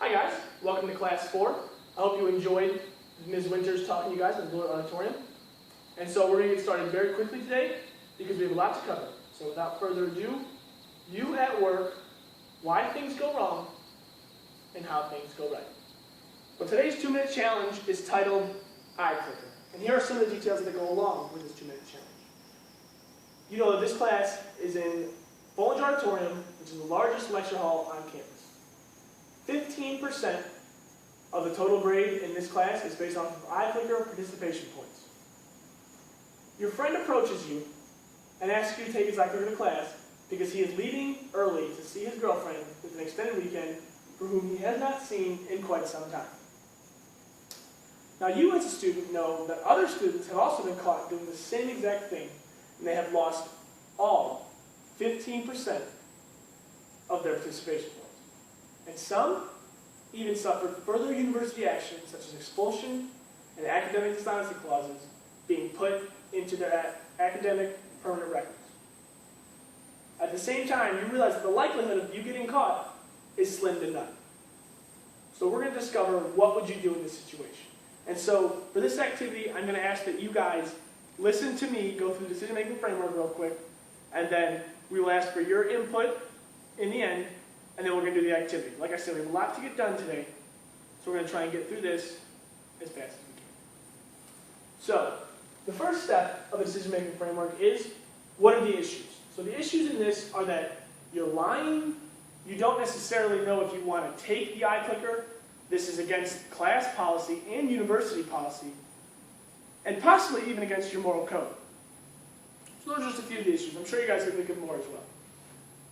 Hi guys, welcome to class 4. I hope you enjoyed Ms. Winters talking to you guys in the Zoller auditorium. And so we're going to get started very quickly today because we have a lot to cover. So without further ado, you at work, why things go wrong and how things go right. Well, today's 2-minute challenge is titled Eye Clicker. And here are some of the details that go along with this 2-minute challenge. You know that this class is in Zoller auditorium, which is the largest lecture hall on campus. 15% of the total grade in this class is based off of eye clicker participation points. Your friend approaches you and asks you to take his eye clicker to class because he is leaving early to see his girlfriend with an extended weekend for whom he has not seen in quite some time. Now you as a student know that other students have also been caught doing the same exact thing and they have lost all 15% of their participation points. And some even suffered further university action such as expulsion and academic dishonesty clauses being put into their academic permanent records. At the same time, you realize that the likelihood of you getting caught is slim to none. So we're going to discover what would you do in this situation. And so for this activity, I'm going to ask that you guys listen to me go through the decision-making framework real quick, and then we will ask for your input in the end, and then we're going to do the activity. Like I said, we have a lot to get done today, so we're going to try and get through this as fast as we can. So, the first step of a decision-making framework is, what are the issues? So the issues in this are that you're lying, you don't necessarily know if you want to take the eye clicker, this is against class policy and university policy, and possibly even against your moral code. So those are just a few of the issues. I'm sure you guys can think of more as well.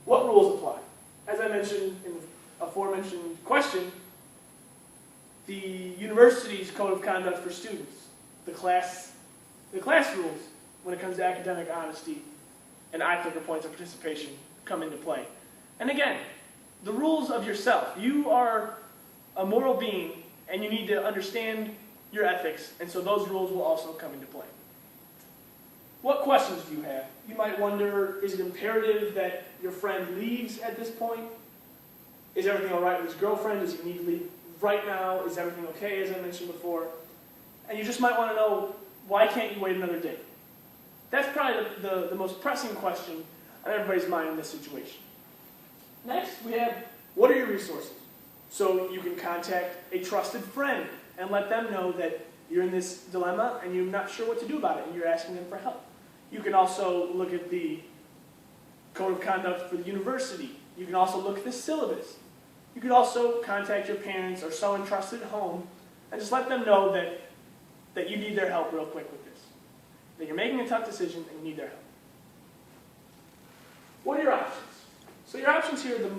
What rules apply? As I mentioned in the aforementioned question, the university's code of conduct for students, the class rules when it comes to academic honesty and eye clicker points of participation come into play. And again, the rules of yourself. You are a moral being and you need to understand your ethics, and so those rules will also come into play. What questions do you have? You might wonder, is it imperative that your friend leaves at this point? Is everything all right with his girlfriend? Does he need to leave right now? Is everything okay, as I mentioned before? And you just might want to know, why can't you wait another day? That's probably the most pressing question on everybody's mind in this situation. Next, we have, what are your resources? So you can contact a trusted friend and let them know that you're in this dilemma and you're not sure what to do about it and you're asking them for help. You can also look at the code of conduct for the university. You can also look at the syllabus. You could also contact your parents or someone trusted at home and just let them know that you need their help real quick with this. That you're making a tough decision and you need their help. What are your options? So your options here, the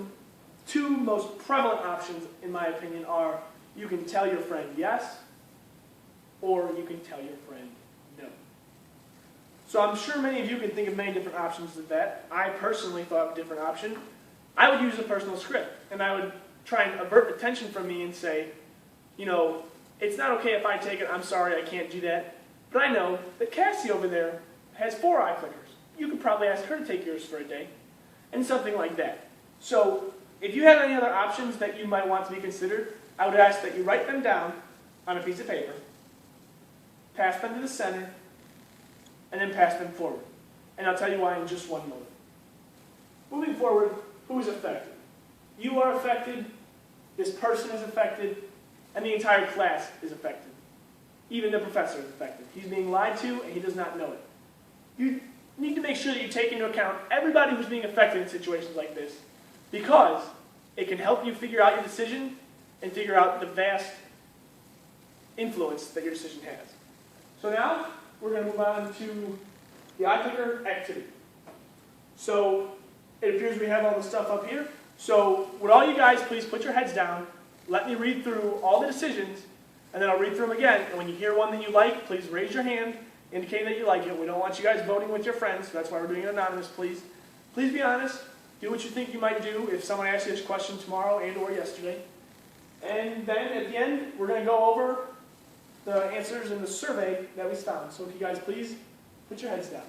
two most prevalent options in my opinion are you can tell your friend yes, or you can tell your friend no. So I'm sure many of you can think of many different options of that. I personally thought of a different option. I would use a personal script, and I would try and avert attention from me and say, you know, it's not okay if I take it, I'm sorry, I can't do that. But I know that Cassie over there has 4 eye clickers. You could probably ask her to take yours for a day, and something like that. So if you have any other options that you might want to be considered, I would ask that you write them down on a piece of paper, pass them to the center, and then pass them forward. And I'll tell you why in just one moment. Moving forward, who is affected? You are affected, this person is affected, and the entire class is affected. Even the professor is affected. He's being lied to, and he does not know it. You need to make sure that you take into account everybody who's being affected in situations like this, because it can help you figure out your decision and figure out the vast influence that your decision has. So now, we're going to move on to the eye clicker activity. So, it appears we have all the stuff up here. So, would all you guys please put your heads down, let me read through all the decisions, and then I'll read through them again. And when you hear one that you like, please raise your hand, indicating that you like it. We don't want you guys voting with your friends, so that's why we're doing it anonymous, please. Please be honest. Do what you think you might do if someone asks you this question tomorrow and or yesterday. And then at the end, we're going to go over the answers in the survey that we found. So if you guys please put your heads down.